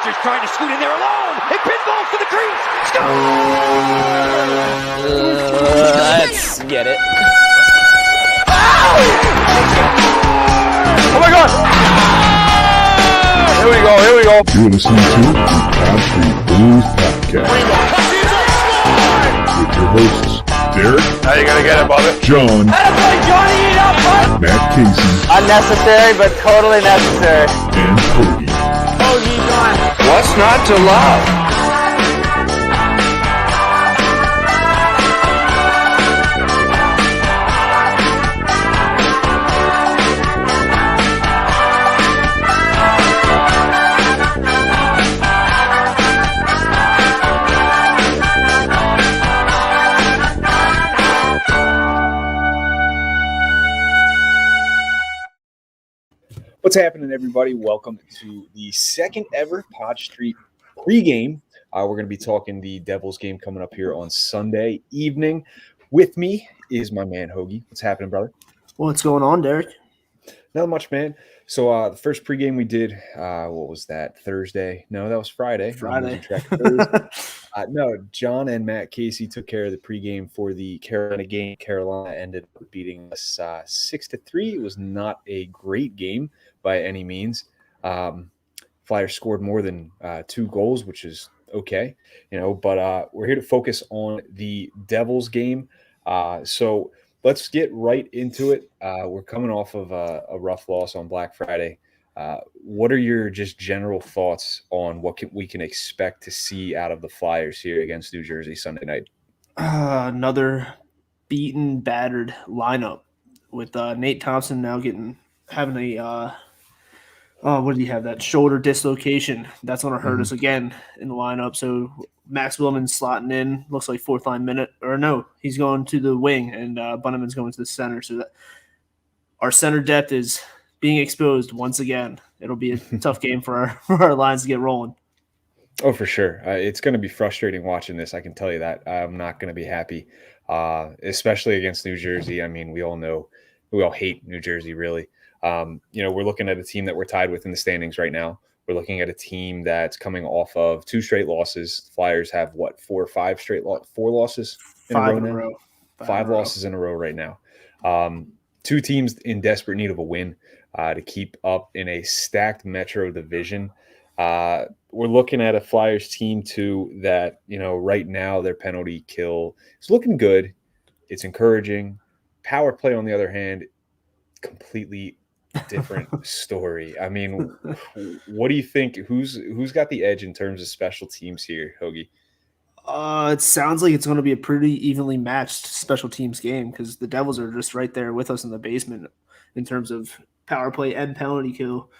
Fletcher's trying to scoot in there alone. It pinballs to the crease. Let's get it. Oh my God! Here we go. You're listening to the Street Blues Podcast with your hosts, Derrik. How you gonna get it, Bobby? John. Matt Casey. Unnecessary, but totally necessary. And Hoagie. What's not to love? What's happening, everybody? Welcome to the second ever Pod Street Pregame. We're going to be talking the Devils game coming up here on Sunday evening. With me is my man, Hoagie. What's happening, brother? What's going on, Derrik? Not much, man. So the first pregame we did, what was that, Thursday? No, that was Friday. No, John and Matt Casey took care of the pregame for the Carolina game. Carolina ended up beating us 6-3. It was not a great game by any means. Flyers scored more than 2 goals, which is okay, but we're here to focus on the Devils game. So let's get right into it. We're coming off of a rough loss on Black Friday. What are your just general thoughts on what we can expect to see out of the Flyers here against New Jersey Sunday night? Another beaten, battered lineup with Nate Thompson now having a what did he have? That shoulder dislocation. That's going to hurt us again in the lineup. So Max Willman's slotting in. Looks like fourth line minute. Or no, he's going to the wing, and Bunneman's going to the center. So that our center depth is being exposed once again. It'll be a tough game for our lines to get rolling. Oh, for sure. It's going to be frustrating watching this. I can tell you that. I'm not going to be happy, especially against New Jersey. I mean, we all hate New Jersey, really. We're looking at a team that we're tied with in the standings right now. We're looking at a team that's coming off of 2 straight losses. Flyers have 4 or 5 4 losses in a row now? 5 losses in a row right now. 2 teams in desperate need of a win to keep up in a stacked Metro division. We're looking at a Flyers team too that, right now their penalty kill is looking good. It's encouraging. Power play, on the other hand, completely different story. I mean, what do you think? Who's got the edge in terms of special teams here, Hoagie? It sounds like it's going to be a pretty evenly matched special teams game because the Devils are just right there with us in the basement in terms of power play and penalty kill.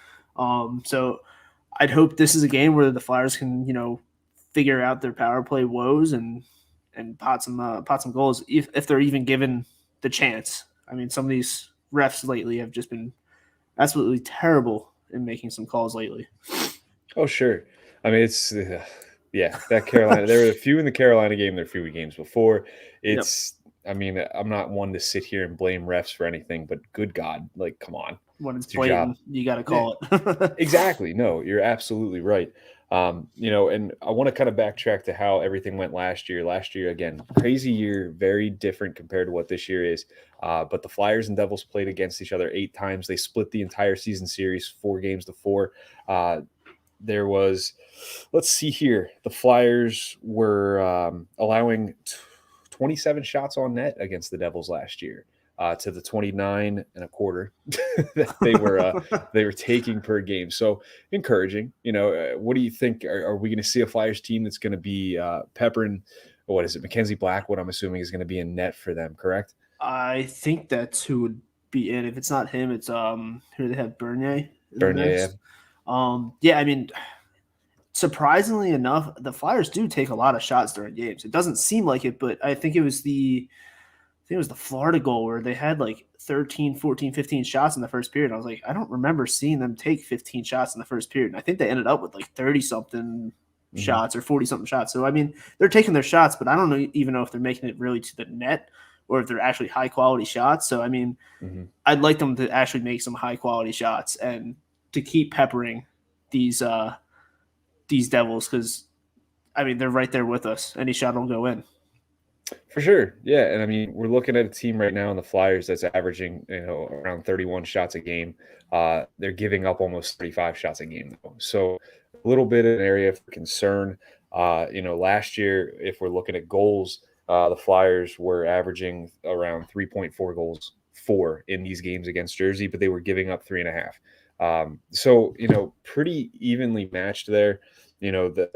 So I'd hope this is a game where the Flyers can, figure out their power play woes and pot some goals if they're even given the chance. I mean, some of these refs lately have just been absolutely terrible in making some calls lately. Oh, sure. I mean, it's that Carolina. There were a few in the Carolina game. There were a few games before. I mean, I'm not one to sit here and blame refs for anything, but good God, come on. When it's blatant, you got to call it. Exactly. No, you're absolutely right. And I want to kind of backtrack to how everything went last year. Last year, again, crazy year, very different compared to what this year is. But the Flyers and Devils played against each other 8 times. They split the entire season series 4-4. There was, let's see here, the Flyers were allowing 27 shots on net against the Devils last year. To the 29.25 that they were taking per game. So encouraging. What do you think? Are we going to see a Flyers team that's going to be peppering? What is it? Mackenzie Blackwood, I'm assuming, is going to be in net for them, correct? I think that's who would be in. If it's not him, it's who do they have? Bernier. Bernier. Yeah. I mean, surprisingly enough, the Flyers do take a lot of shots during games. It doesn't seem like it, but I think it was the Florida goal where they had 13, 14, 15 shots in the first period. I was like, I don't remember seeing them take 15 shots in the first period. And I think they ended up with 30-something shots or 40-something shots. So, I mean, they're taking their shots, but I don't even know if they're making it really to the net or if they're actually high-quality shots. So, I mean, I'd like them to actually make some high-quality shots and to keep peppering these these Devils because, I mean, they're right there with us. Any shot will go in. For sure. Yeah. And I mean, we're looking at a team right now in the Flyers that's averaging, around 31 shots a game. They're giving up almost 35 shots a game, though. So a little bit of an area for concern. Last year, if we're looking at goals, the Flyers were averaging around 3.4 goals in these games against Jersey, but they were giving up 3.5. So, pretty evenly matched there. The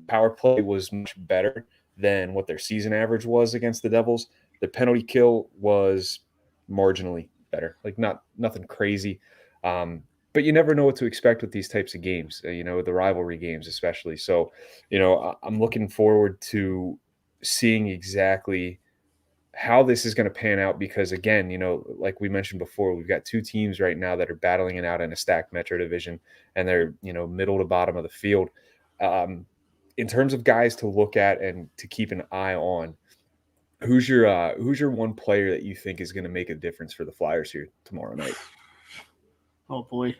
power play was much better than what their season average was against the Devils. The penalty kill was marginally better, like nothing crazy. But you never know what to expect with these types of games, the rivalry games especially. So, I'm looking forward to seeing exactly how this is going to pan out because, again, like we mentioned before, we've got two teams right now that are battling it out in a stacked Metro division, and they're, middle to bottom of the field. In terms of guys to look at and to keep an eye on, who's your one player that you think is going to make a difference for the Flyers here tomorrow night? Oh boy,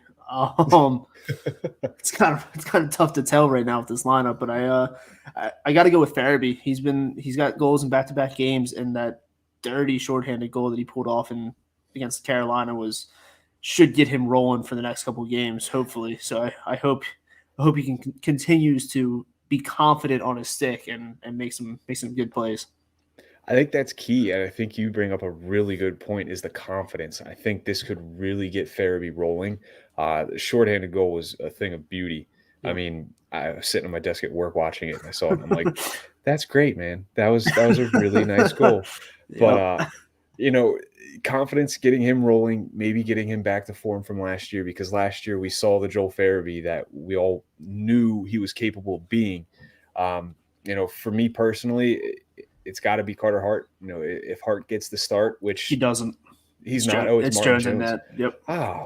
it's kind of tough to tell right now with this lineup, but I got to go with Farabee. He's got goals in back-to-back games, and that dirty shorthanded goal that he pulled off against Carolina should get him rolling for the next couple of games, hopefully. So I hope he continues to be confident on his stick and make some good plays. I think that's key, and I think you bring up a really good point is the confidence. I think this could really get Farabee rolling. The shorthanded goal was a thing of beauty. Yeah. I mean, I was sitting at my desk at work watching it, and I saw it, and I'm like, that's great, man. That was a really nice goal. But, confidence, getting him rolling, maybe getting him back to form from last year, because last year we saw the Joel Farabee that we all knew he was capable of being. For me personally, it's got to be Carter Hart. If Hart gets the start, which he doesn't, he's not. Oh, it's Martin Jones. In that. Yep.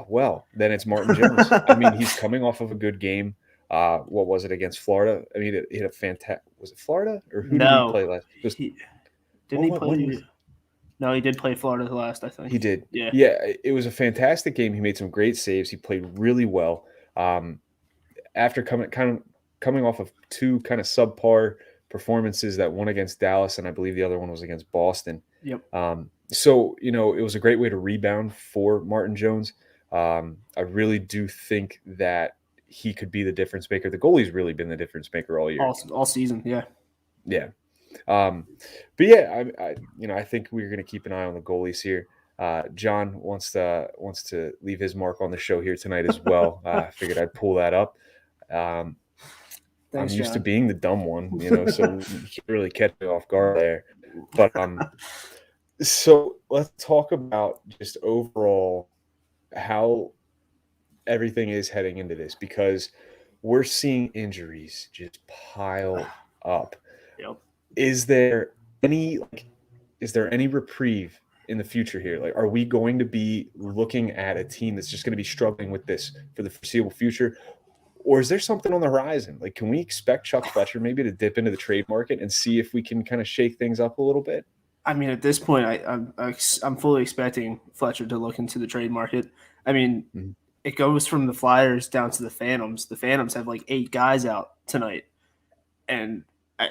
Well, then it's Martin Jones. I mean, he's coming off of a good game. What was it against Florida? I mean, he had a fantastic. Was it Florida or who did he play last? Didn't he play? No, he did play Florida last, I think. He did. Yeah. Yeah, it was a fantastic game. He made some great saves. He played really well. After coming off of two kind of subpar performances, that one against Dallas and I believe the other one was against Boston. Yep. So, it was a great way to rebound for Martin Jones. I really do think that he could be the difference maker. The goalie's really been the difference maker all year. All season, yeah. Yeah. But yeah, I think we're going to keep an eye on the goalies here. John wants to leave his mark on the show here tonight as well. I figured I'd pull that up. Thanks, I'm used to John. being the dumb one, so you can't really catch me off guard there. But so let's talk about just overall how everything is heading into this, because we're seeing injuries just pile up. Yep. Is there any reprieve in the future here? Like, are we going to be looking at a team that's just going to be struggling with this for the foreseeable future? Or is there something on the horizon? Like, can we expect Chuck Fletcher maybe to dip into the trade market and see if we can kind of shake things up a little bit? I mean, at this point, I'm fully expecting Fletcher to look into the trade market. I mean, It goes from the Flyers down to the Phantoms. The Phantoms have like 8 guys out tonight, and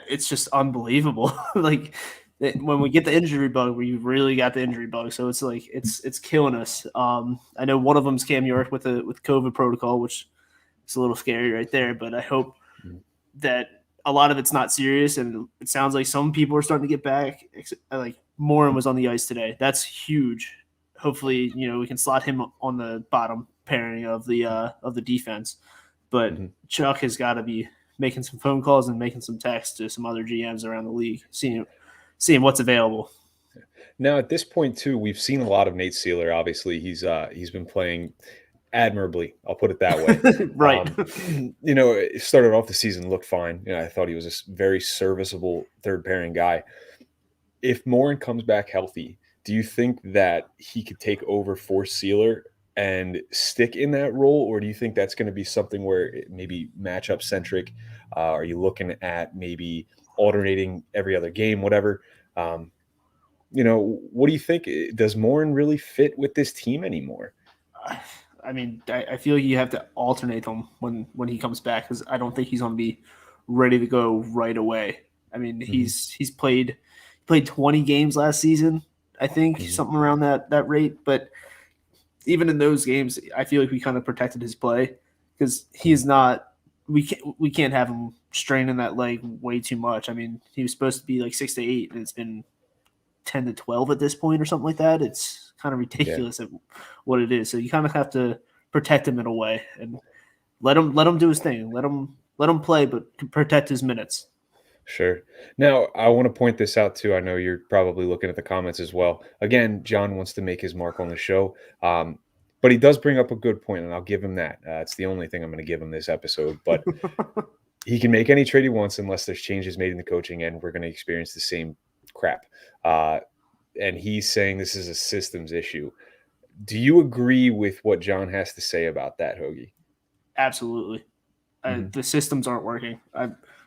it's just unbelievable. Like, when we get the injury bug, we really got the injury bug. So it's like it's killing us. I know one of them's Cam York with COVID protocol, which is a little scary right there. But I hope that a lot of it's not serious, and it sounds like some people are starting to get back. Like Morin was on the ice today. That's huge. Hopefully, we can slot him on the bottom pairing of the defense. But Chuck has got to be making some phone calls and making some texts to some other GMs around the league, seeing what's available. Now, at this point, too, we've seen a lot of Nate Seeler. Obviously, he's been playing admirably. I'll put it that way. Right. It started off the season, looked fine. I thought he was a very serviceable third pairing guy. If Morin comes back healthy, do you think that he could take over for Seeler and stick in that role, or do you think that's going to be something where it maybe matchup centric? Are you looking at maybe alternating every other game, whatever? What do you think? Does Morin really fit with this team anymore? I mean, I feel you have to alternate him when he comes back because I don't think he's going to be ready to go right away. I mean, he's played 20 games last season, I think, something around that rate. But even in those games, I feel like we kind of protected his play because he's not. We can't have him straining that leg way too much. I mean, he was supposed to be like 6 to 8, and it's been 10 to 12 at this point or something like that. It's kind of ridiculous at what it is. So you kind of have to protect him in a way and let him do his thing. Let him play, but protect his minutes. Sure. Now, I want to point this out too. I know you're probably looking at the comments as well. Again, John wants to make his mark on the show, but he does bring up a good point, and I'll give him that. It's the only thing I'm going to give him this episode. But he can make any trade he wants unless there's changes made in the coaching, and we're going to experience the same crap. And he's saying this is a systems issue. Do you agree with what John has to say about that, Hoagie? Absolutely. The systems aren't working.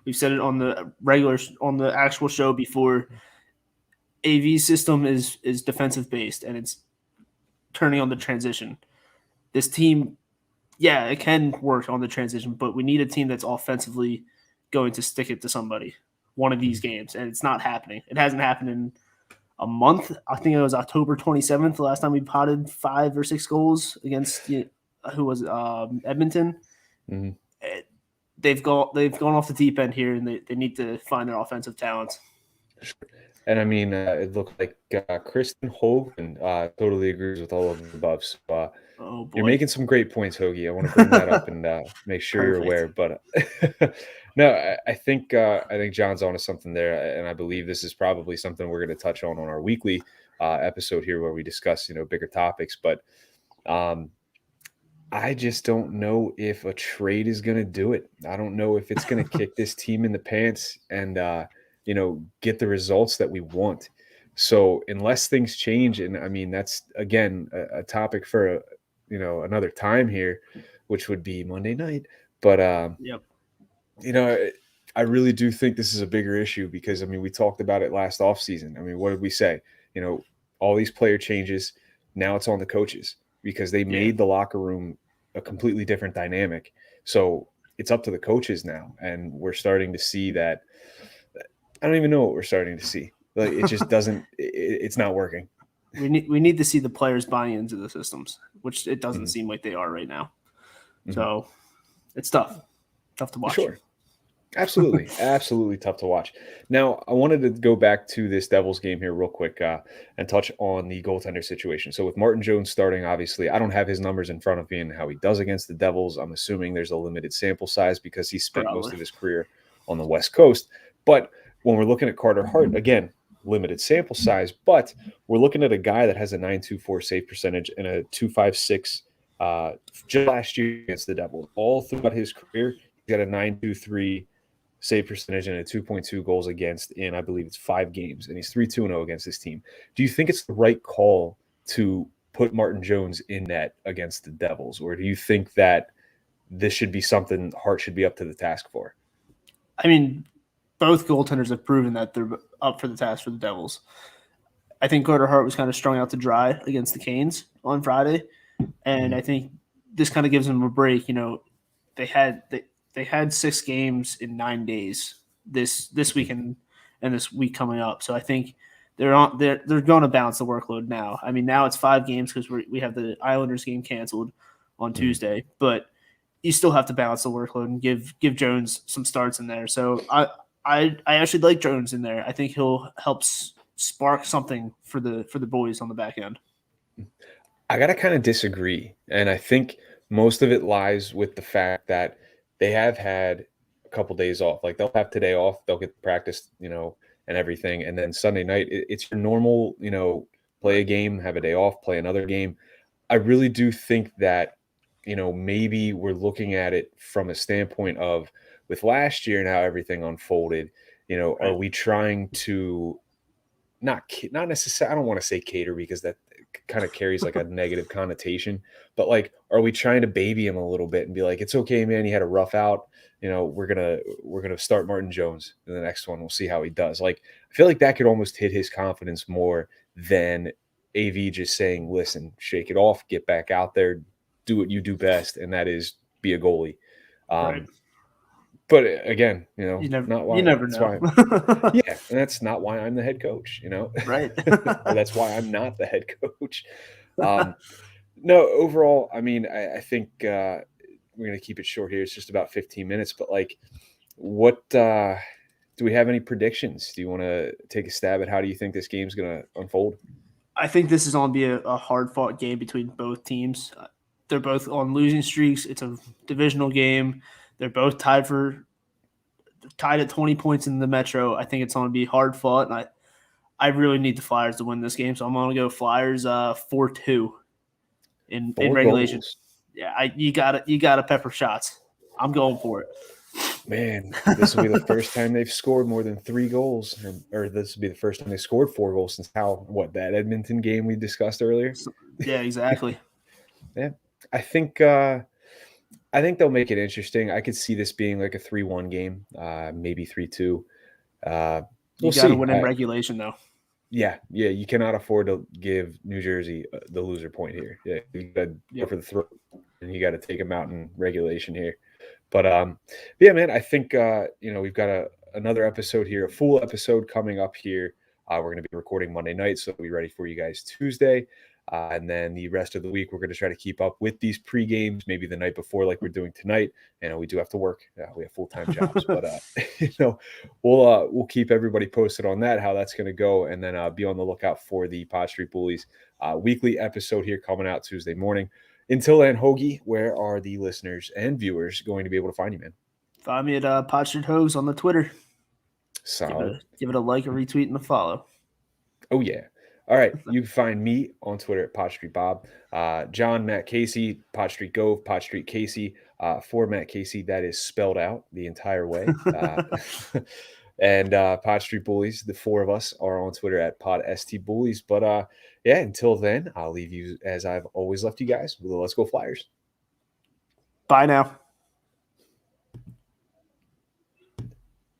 We've said it on the actual show before. AV's system is defensive based, and it's turning on the transition. This team, yeah, it can work on the transition, but we need a team that's offensively going to stick it to somebody one of these games, and it's not happening. It hasn't happened in a month. I think it was October 27th, the last time we potted 5 or 6 goals against who was Edmonton. They've gone off the deep end here, and they need to find their offensive talents. And I mean, it looked like Kristen Hogan totally agrees with all of the above. So, you're making some great points, Hoagie. I want to bring that up and make sure you're aware. But no, I think John's onto something there, and I believe this is probably something we're going to touch on our weekly episode here, where we discuss bigger topics. But I just don't know if a trade is going to do it. I don't know if it's going to kick this team in the pants and get the results that we want. So unless things change, and I mean that's again a topic for another time here, which would be Monday night. But I really do think this is a bigger issue because I mean we talked about it last offseason. I mean, what did we say? All these player changes. Now it's on the coaches because they made the locker room a completely different dynamic. So it's up to the coaches now, and we're starting to see that. I don't even know what we're starting to see. Like it just doesn't. It's not working. We need to see the players buy into the systems, which it doesn't seem like they are right now. So it's tough to watch. Sure, absolutely, absolutely tough to watch. Now I wanted to go back to this Devils game here real quick and touch on the goaltender situation. So with Martin Jones starting, obviously I don't have his numbers in front of me and how he does against the Devils. I'm assuming there's a limited sample size because he spent most of his career on the West Coast, but when we're looking at Carter Hart, again, limited sample size, but we're looking at a guy that has a .924 save percentage and a .256 just last year against the Devils. All throughout his career, he's got a .923 save percentage and a 2.2 goals against in, I believe it's 5 games, and he's 3-2-0 against this team. Do you think it's the right call to put Martin Jones in net against the Devils, or do you think that this should be something Hart should be up to the task for? I mean, both goaltenders have proven that they're up for the task for the Devils. I think Carter Hart was kind of strung out to dry against the Canes on Friday, and I think this kind of gives them a break. They had 6 games in 9 days this weekend and this week coming up. So I think they're going to balance the workload now. I mean, now it's 5 games because we have the Islanders game canceled on Tuesday, but you still have to balance the workload and give Jones some starts in there. So I actually like Jones in there. I think he'll help spark something for the boys on the back end. I got to kind of disagree. And I think most of it lies with the fact that they have had a couple days off. Like they'll have today off, they'll get practice, and everything. And then Sunday night, it's your normal, play a game, have a day off, play another game. I really do think that, maybe we're looking at it from a standpoint of with last year and how everything unfolded, are we trying to not necessarily, I don't want to say cater because that kind of carries like a negative connotation, but like, are we trying to baby him a little bit and be like, it's okay, man, he had a rough out, we're going to start Martin Jones in the next one. We'll see how he does. Like, I feel like that could almost hit his confidence more than AV just saying, listen, shake it off, get back out there, do what you do best, and that is be a goalie. Right. But again, You never, not why. you never That's know. why. Yeah, and that's not why I'm the head coach. Right. Or that's why I'm not the head coach. No, overall, I mean, I think we're going to keep it short here. It's just about 15 minutes, but like, what do we have any predictions? Do you want to take a stab at how do you think this game's going to unfold? I think this is going to be a hard-fought game between both teams. They're both on losing streaks. It's a divisional game. They're both tied at 20 points in the Metro. I think it's going to be hard-fought, and I really need the Flyers to win this game, so I'm going to go Flyers 4-2 in regulation. Goals. Yeah, you gotta pepper shots. I'm going for it. Man, this will be the first time they've scored more than 3 goals, or this will be the first time they scored 4 goals since that Edmonton game we discussed earlier. Yeah, exactly. Yeah, I think they'll make it interesting. I could see this being like a 3-1 game, maybe 3-2. You We'll got to see. win in regulation, though. Yeah, you cannot afford to give New Jersey the loser point here. Yeah, you got to go for the throat, and you got to take them out in regulation here. But yeah, man, I think we've got another episode here, a full episode coming up here. We're going to be recording Monday night, so we'll be ready for you guys Tuesday. And then the rest of the week, we're going to try to keep up with these pre-games, maybe the night before like we're doing tonight. We do have to work. We have full-time jobs. But, we'll keep everybody posted on that, how that's going to go. And then be on the lookout for the Pod Street Bullies weekly episode here coming out Tuesday morning. Until then, Hoagie, where are the listeners and viewers going to be able to find you, man? Find me at Pod Street Hoags on the Twitter. Solid. Give it a like, a retweet, and a follow. Oh, yeah. All right, you can find me on Twitter at Pod Street Bob, John Matt Casey, Pod Street Gove, Pod Street Casey. For Matt Casey, that is spelled out the entire way. And Pod Street Bullies, the 4 of us are on Twitter at Pod ST Bullies. But yeah, until then, I'll leave you as I've always left you guys with a Let's Go Flyers. Bye now.